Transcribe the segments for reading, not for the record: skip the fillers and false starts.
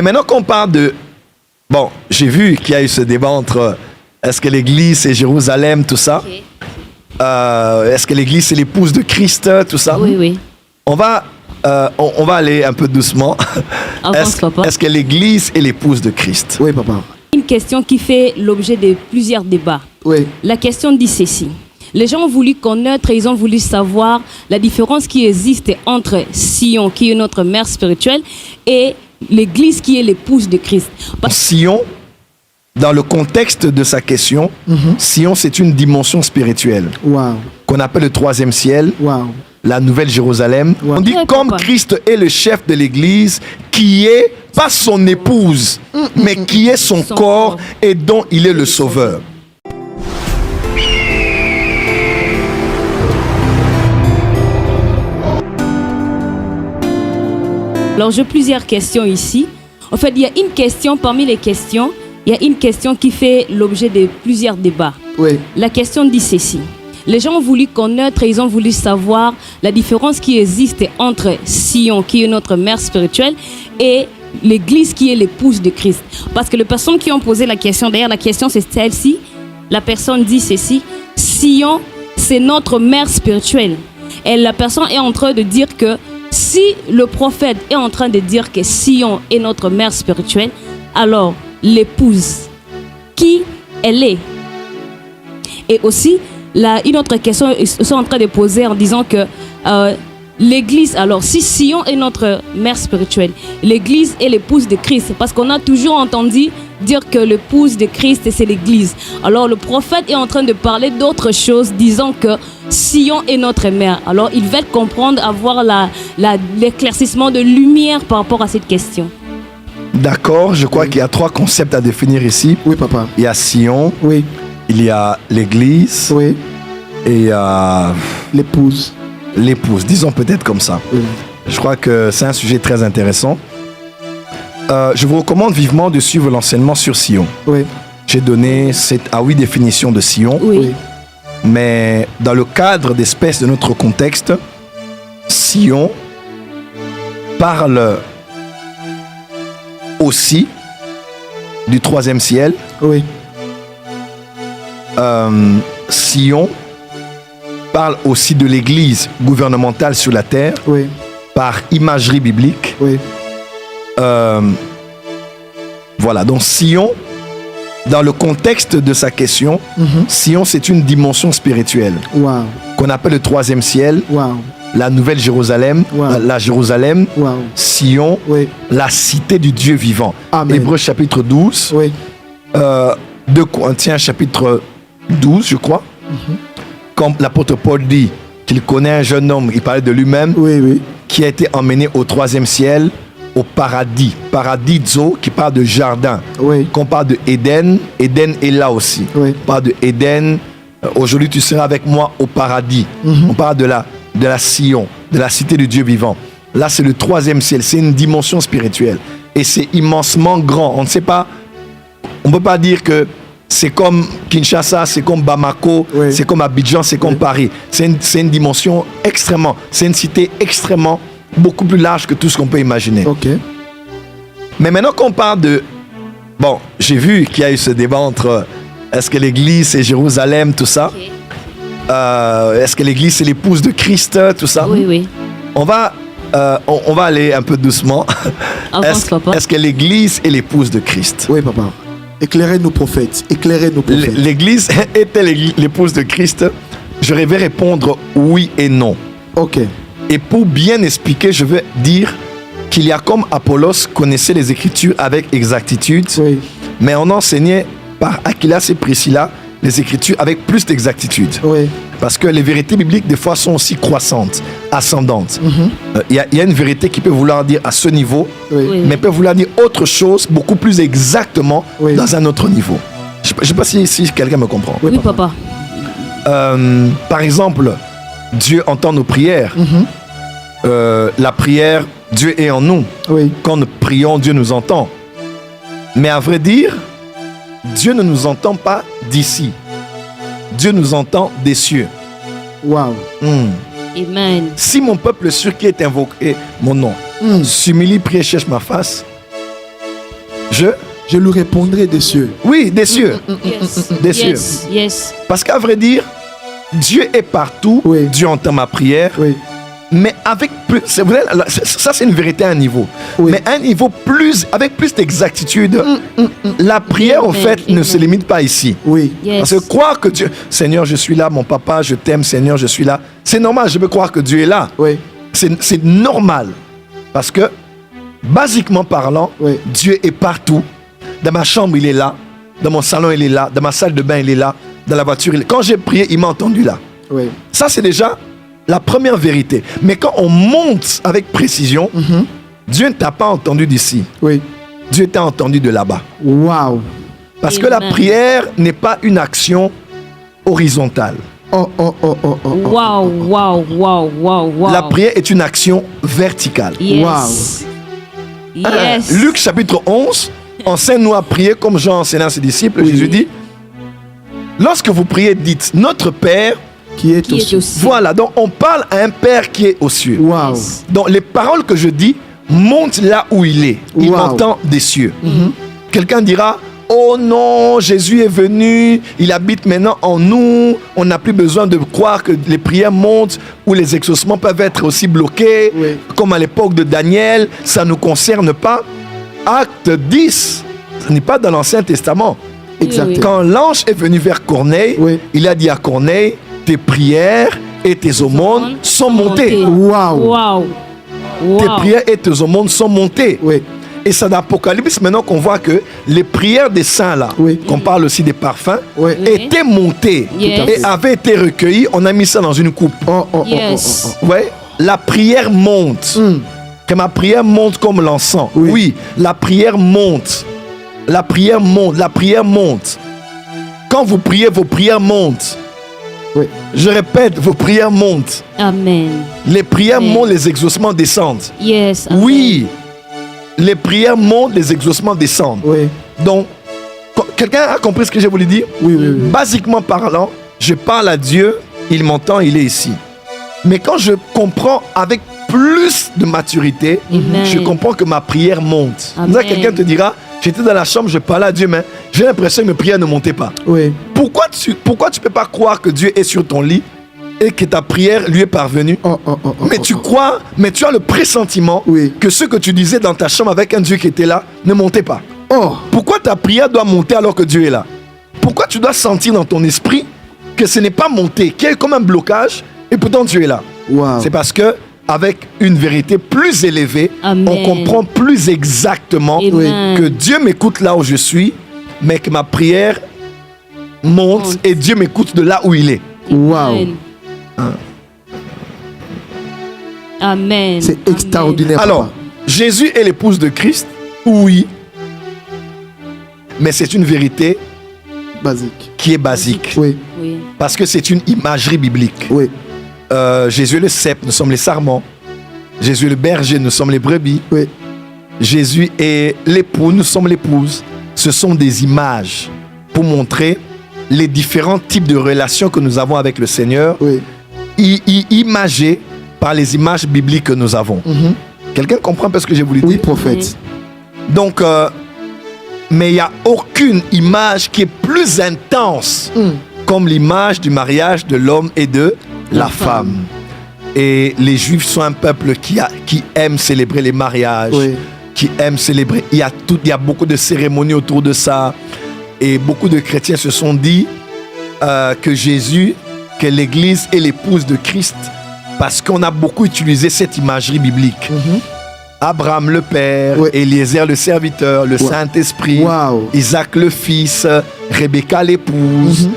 Et maintenant qu'on parle de... Bon, j'ai vu qu'il y a eu ce débat entre est-ce que l'Église c'est Jérusalem, tout ça. Okay. Est-ce que l'Église c'est l'épouse de Christ, tout ça. Oui, oui. On va aller un peu doucement. Est-ce que l'Église est l'épouse de Christ? Oui, papa. Une question qui fait l'objet de plusieurs débats. Oui. La question dit ceci. Les gens ont voulu connaître et ils ont voulu savoir la différence qui existe entre Sion, qui est notre mère spirituelle, et l'Église qui est l'épouse de Christ. Sion, dans le contexte de sa question, Sion, c'est une dimension spirituelle. Wow. Qu'on appelle le troisième ciel, Wow. la nouvelle Jérusalem. Wow. On dit Ouais, comme papa. Christ est le chef de l'Église, qui est pas son épouse, mais qui est son Son corps corps. et dont il est le sauveur. Alors, j'ai plusieurs questions ici. En fait, il y a une question, parmi les questions, il y a une question qui fait l'objet de plusieurs débats. Oui. La question dit ceci. Les gens ont voulu connaître et ils ont voulu savoir la différence qui existe entre Sion, qui est notre mère spirituelle, et l'Église qui est l'épouse de Christ. Parce que les personnes qui ont posé la question, d'ailleurs la question c'est celle-ci, la personne dit ceci, Sion, c'est notre mère spirituelle. Et la personne est en train de dire que si le prophète est en train de dire que Sion est notre mère spirituelle, alors l'épouse, qui elle est? Et aussi, une autre question, ils sont en train de poser en disant que l'Église, alors si Sion est notre mère spirituelle, l'Église est l'épouse de Christ, parce qu'on a toujours entendu dire que l'épouse de Christ, c'est l'Église. Alors le prophète est en train de parler d'autre chose, disant que Sion est notre mère. Alors ils veulent comprendre, avoir l'éclaircissement de lumière par rapport à cette question. D'accord, je crois qu'il y a trois concepts à définir ici. Oui, papa. Il y a Sion, Oui. il y a l'Église Oui. et il y a L'épouse. l'épouse, disons peut-être comme ça. Oui. Je crois que c'est un sujet très intéressant. Je vous recommande vivement de suivre l'enseignement sur Sion. Oui. J'ai donné 7 à 8 définitions de Sion, Oui. mais dans le cadre d'espèce de notre contexte, Sion parle aussi du troisième ciel. Oui. Sion parle aussi de l'Église gouvernementale sur la terre Oui. par imagerie biblique. Oui. Voilà, donc Sion, dans le contexte de sa question, Sion, c'est une dimension spirituelle Wow. qu'on appelle le troisième ciel, Wow. la nouvelle Jérusalem, Wow. la Jérusalem, Wow. Sion, Oui. la cité du Dieu vivant. Amen. Hébreux chapitre 12, Oui. 2 Corinthiens chapitre 12, je crois. Quand l'apôtre Paul dit qu'il connaît un jeune homme, il parlait de lui-même, Oui. Oui. qui a été emmené au troisième ciel, au paradis. Paradiso, qui parle de jardin. Oui. Quand on parle de Éden, Éden est là aussi. Oui. On parle de Éden, aujourd'hui tu seras avec moi au paradis. On parle de la Sion, de la cité du Dieu vivant. Là, c'est le troisième ciel, c'est une dimension spirituelle. Et c'est immensement grand. On ne sait pas, on ne peut pas dire que c'est comme Kinshasa, c'est comme Bamako, Oui. c'est comme Abidjan, c'est comme Paris. C'est une dimension extrêmement, c'est une cité extrêmement, beaucoup plus large que tout ce qu'on peut imaginer. Ok. Mais maintenant qu'on parle de... Bon, j'ai vu qu'il y a eu ce débat entre est-ce que l'Église c'est Jérusalem, tout ça. Est-ce que l'Église c'est l'épouse de Christ, tout ça. Oui, oui. On va aller un peu doucement. Avance, papa. Est-ce que l'Église est l'épouse de Christ? Oui, papa. Éclairez nos prophètes. Éclairez nos prophètes. L'Église est-elle l'épouse de Christ? Je vais répondre oui et non. Ok. Et pour bien expliquer, je vais dire qu'il y a comme Apollos connaissait les Écritures avec exactitude, Oui. mais on enseignait par Aquilas et Priscilla les Écritures avec plus d'exactitude. Oui. Parce que les vérités bibliques, des fois, sont aussi croissantes, ascendantes. Il y a une vérité qui peut vouloir dire à ce niveau, Oui. Oui. mais peut vouloir dire autre chose, beaucoup plus exactement, Oui. dans un autre niveau. Je ne sais pas si quelqu'un me comprend. Oui, Oui, papa. Par exemple, Dieu entend nos prières. La prière, Dieu est en nous. Oui. Quand nous prions, Dieu nous entend. Mais à vrai dire, Dieu ne nous entend pas d'ici. Dieu nous entend des cieux. Wow. Amen. Si mon peuple sur qui est invoqué mon nom s'humilie, prie et cherche ma face, Je lui répondrai des cieux. Oui, des cieux. Yes. Des cieux. Yes. Yes. Parce qu'à vrai dire, Dieu est partout. Oui. Dieu entend ma prière. Oui. Mais avec plus, c'est vrai, ça c'est une vérité à un niveau. Oui. Mais à un niveau plus, avec plus d'exactitude, la prière en Amen, fait ne amen. se limite pas ici. Oui. Yes. Parce que croire que Dieu, Seigneur, je suis là, mon papa, je t'aime, Seigneur, je suis là. C'est normal, je peux croire que Dieu est là. Oui. C'est normal. Parce que, basiquement parlant, Oui. Dieu est partout. Dans ma chambre, il est là. Dans mon salon, il est là. Dans ma salle de bain, il est là. Dans la voiture, il est... Quand j'ai prié, il m'a entendu là. Oui. Ça, c'est déjà la première vérité. Mais quand on monte avec précision, Dieu ne t'a pas entendu d'ici. Oui. Dieu t'a entendu de là-bas. Waouh. Parce que la Amen. prière n'est pas une action horizontale. Oh, oh, oh, oh, oh. Wow, wow, wow, wow, wow. La prière est une action verticale. Yes. Yes. Luc chapitre 11, enseigne-nous à prier comme Jean enseignait à ses disciples. Oui. Jésus dit, lorsque vous priez, dites, notre Père, Qui est Qui est au cieux. aussi. voilà, donc on parle à un Père qui est aux cieux. Waouh. Yes. Donc les paroles que je dis montent là où il est. Il Wow. m'entend des cieux. Quelqu'un dira, oh non, Jésus est venu, il habite maintenant en nous, on n'a plus besoin de croire que les prières montent ou les exaucements peuvent être aussi bloqués, Oui. comme à l'époque de Daniel, ça ne nous concerne pas. Acte 10, ce n'est pas dans l'Ancien Testament. Exactement. Quand l'ange est venu vers Corneille, Oui. il a dit à Corneille, tes prières et tes aumônes sont montées. Waouh. Wow. Tes Wow. prières et tes aumônes sont montées. Oui. Et c'est dans l'Apocalypse maintenant qu'on voit que les prières des saints là, Oui. qu'on parle aussi des parfums, Oui. étaient montées Yes. et avaient été recueillies. On a mis ça dans une coupe. Oh, oh, oh, Yes. oh, Ouais, la prière monte. Que ma prière monte comme l'encens. Oui. Oui, la prière monte. La prière monte. La prière monte. Quand vous priez, vos prières montent. Oui. Je répète, vos prières montent. Amen. Les prières Amen. montent, les exaucements descendent. Yes. Amen. Oui, les prières montent, les exaucements descendent. oh. Oui. Donc, quelqu'un a compris ce que j'ai voulu dire? Oui, oui, oui. Basiquement parlant, je parle à Dieu, il m'entend, il est ici. Mais quand je comprends avec plus de maturité, Amen. je comprends que ma prière monte. Amen. Là, quelqu'un te dira, j'étais dans la chambre, je parlais à Dieu, mais j'ai l'impression que mes prières ne montaient pas. Oui. Pourquoi tu peux pas croire que Dieu est sur ton lit et que ta prière lui est parvenue? Oh, oh, oh, oh, Mais oh, tu oh. crois, mais tu as le pressentiment Oui. que ce que tu disais dans ta chambre avec un Dieu qui était là ne montait pas. Oh. Pourquoi ta prière doit monter alors que Dieu est là? Pourquoi tu dois sentir dans ton esprit que ce n'est pas monté, qu'il y a comme un blocage et pourtant Dieu est là? Wow. C'est parce que avec une vérité plus élevée, Amen. on comprend plus exactement Amen. que Dieu m'écoute là où je suis, mais que ma prière monte Monte. et Dieu m'écoute de là où il est. Wow. Amen. Amen. C'est Amen. extraordinaire. Alors, papa. Jésus est l'épouse de Christ? Oui. Mais c'est une vérité Basique. qui est basique. Oui. Oui. Parce que c'est une imagerie biblique. Oui. Jésus est le cep, nous sommes les sarments. Jésus est le berger, nous sommes les brebis. Oui. Jésus est l'époux, nous sommes l'épouse. Ce sont des images pour montrer les différents types de relations que nous avons avec le Seigneur, Oui. imagées par les images bibliques que nous avons. Mhm. Quelqu'un comprend un peu ce que j'ai voulu Oui, dire? prophète. Donc, mais il n'y a aucune image qui est plus intense comme l'image du mariage de l'homme et de la femme. Et les Juifs sont un peuple qui aime célébrer les mariages, Oui. qui aime célébrer. Il y a beaucoup de cérémonies autour de ça. Et beaucoup de chrétiens se sont dit que Jésus, que l'Église est l'épouse de Christ, parce qu'on a beaucoup utilisé cette imagerie biblique. Abraham le père, Oui. Eliezer le serviteur, le Saint-Esprit, Wow. Isaac le fils, Rebecca l'épouse.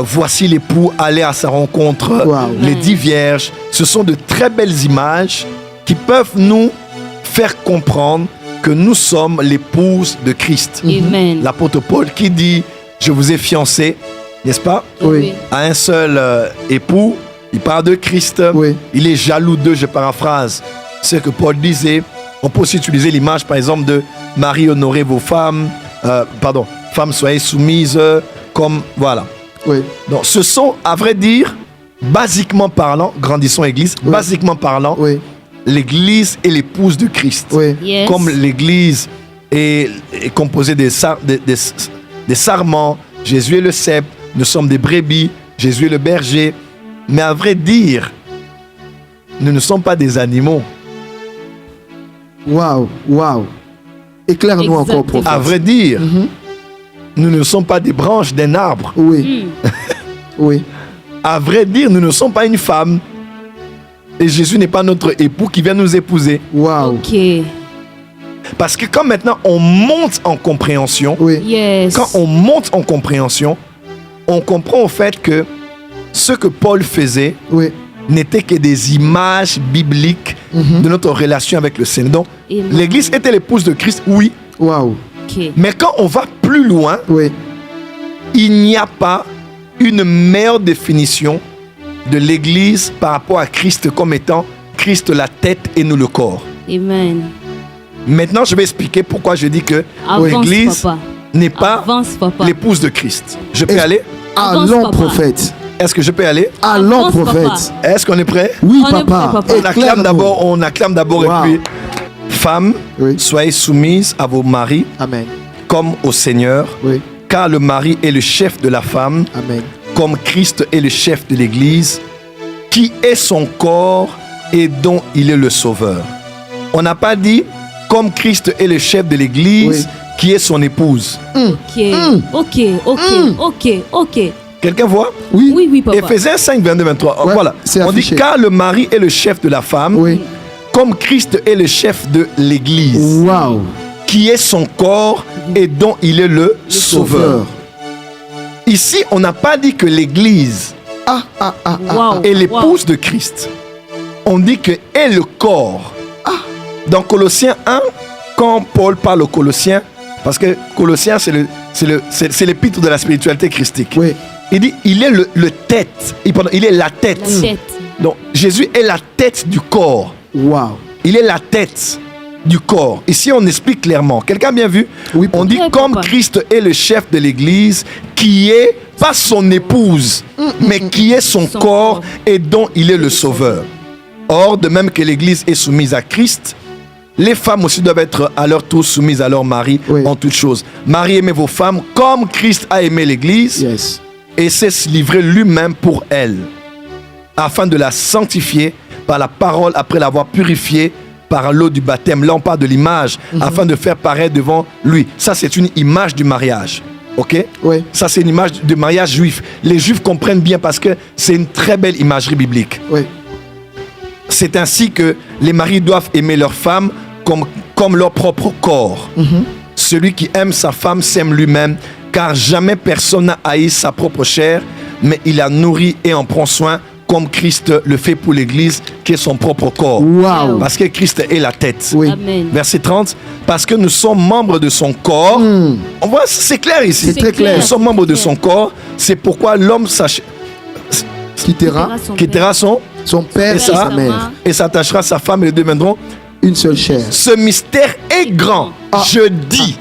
Voici l'époux aller à sa rencontre, Wow. les 10 vierges. Ce sont de très belles images qui peuvent nous faire comprendre que nous sommes l'épouse de Christ. Amen. L'apôtre Paul qui dit, je vous ai fiancé, n'est-ce pas, Oui. à un seul époux. Il parle de Christ. Oui. Il est jaloux d'eux, je paraphrase ce que Paul disait. On peut aussi utiliser l'image, par exemple, de Marie, honorez vos femmes. Femmes, soyez soumises, comme, voilà. Oui. Donc, ce sont, à vrai dire, basiquement parlant, grandissons Église, Oui. basiquement parlant, Oui. l'Église est l'épouse de Christ. Oui. Yes. Comme l'Église est composé des sarments. Jésus est le cep. Nous sommes des brebis. Jésus est le berger. Mais à vrai dire, nous ne sommes pas des animaux. Waouh, waouh. Éclaire-nous encore, Exactement. prophète. À vrai dire, nous ne sommes pas des branches d'un arbre. Oui, oui. À vrai dire, nous ne sommes pas une femme. Et Jésus n'est pas notre époux qui vient nous épouser. Waouh. Ok. Parce que quand maintenant on monte en compréhension, Oui, Yes. quand on monte en compréhension, on comprend au fait que ce que Paul faisait oui. n'était que des images bibliques de notre relation avec le Seigneur. Donc, Amen. l'Église était l'épouse de Christ, oui. Waouh. Ok. Mais quand on va plus loin, Oui. il n'y a pas une meilleure définition de l'Église par rapport à Christ comme étant Christ la tête et nous le corps. Amen. Maintenant, je vais expliquer pourquoi je dis que Avance, l'Église papa. n'est pas Avance, papa. l'épouse de Christ. Je peux Est-ce- aller? Avance, Allons, papa. prophète. Est-ce que je peux aller? Allons, Avance, prophète. papa. Est-ce qu'on est prêt? Oui, On est papa. prêt, papa. Éclaire-nous. On acclame d'abord Wow. et puis, femmes, Oui. soyez soumises à vos maris Amen. comme au Seigneur, Oui. car le mari est le chef de la femme, Amen. comme Christ est le chef de l'Église, qui est son corps et dont il est le sauveur. On n'a pas dit comme Christ est le chef de l'Église, Oui. qui est son épouse. Ok. Ok. Ok. Quelqu'un voit? Oui. Oui, oui, papa. Éphésiens 5, 22, 23. Ouais, Voilà. c'est On dit affiché. car le mari est le chef de la femme, Oui. comme Christ est le chef de l'Église, Waouh. qui est son corps et dont il est le sauveur. Ici, on n'a pas dit que l'Église Wow. est l'épouse de Christ. On dit que est le corps. Dans Colossiens 1, quand Paul parle aux Colossiens, parce que Colossiens, c'est l'épître de la spiritualité christique. Oui. Il dit, il est le tête. Il est la tête. La tête. Donc, Jésus est la tête du corps. Waouh. Il est la tête du corps. Ici, on explique clairement. Quelqu'un a bien vu? Oui, On dit Oui, comme papa. Christ est le chef de l'Église, qui est pas son épouse, mais qui est son Son corps corps. et dont il est le sauveur. Or, de même que l'Église est soumise à Christ, les femmes aussi doivent être à leur tour soumises à leur mari Oui. en toutes choses. Marie, aimez vos femmes comme Christ a aimé l'Église Yes. et s'est livré lui-même pour elle, afin de la sanctifier par la parole après l'avoir purifiée par l'eau du baptême. Là, on parle de l'image, afin de faire paraître devant lui. Ça, c'est une image du mariage. Ok? Oui. Ça, c'est une image du mariage juif. Les juifs comprennent bien parce que c'est une très belle imagerie biblique. Oui. C'est ainsi que les maris doivent aimer leur femme comme leur propre corps. Celui qui aime sa femme s'aime lui-même, car jamais personne n'a haï sa propre chair, mais il la nourrit et en prend soin, comme Christ le fait pour l'Église, qui est son propre corps. Waouh. Parce que Christ est la tête. Oui. Amen. Verset 30, parce que nous sommes membres de son corps. On voit, c'est clair ici. C'est très clair. Nous sommes membres de son corps. C'est pourquoi l'homme Quittera quittera son père et Et ça, sa mère. et s'attachera à sa femme et les deux deviendront. Une seule chair. Ce mystère est grand, je dis,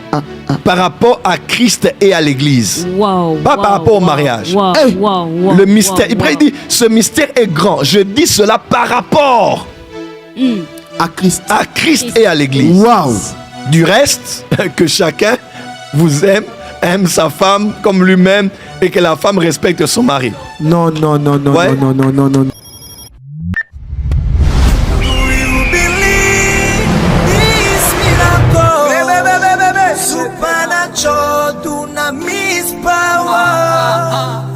par rapport à Christ et à l'Église. Wow. Pas par rapport au mariage. Wow. Hey. Wow. Le mystère, il dit, ce mystère est grand. Je dis cela par rapport À Christ. à Christ et à l'Église. Waouh. Du reste, que chacun vous aime sa femme comme lui-même et que la femme respecte son mari. Non, non, non, non, Ouais. non, non, non, non, non. Supernatural dunamis power.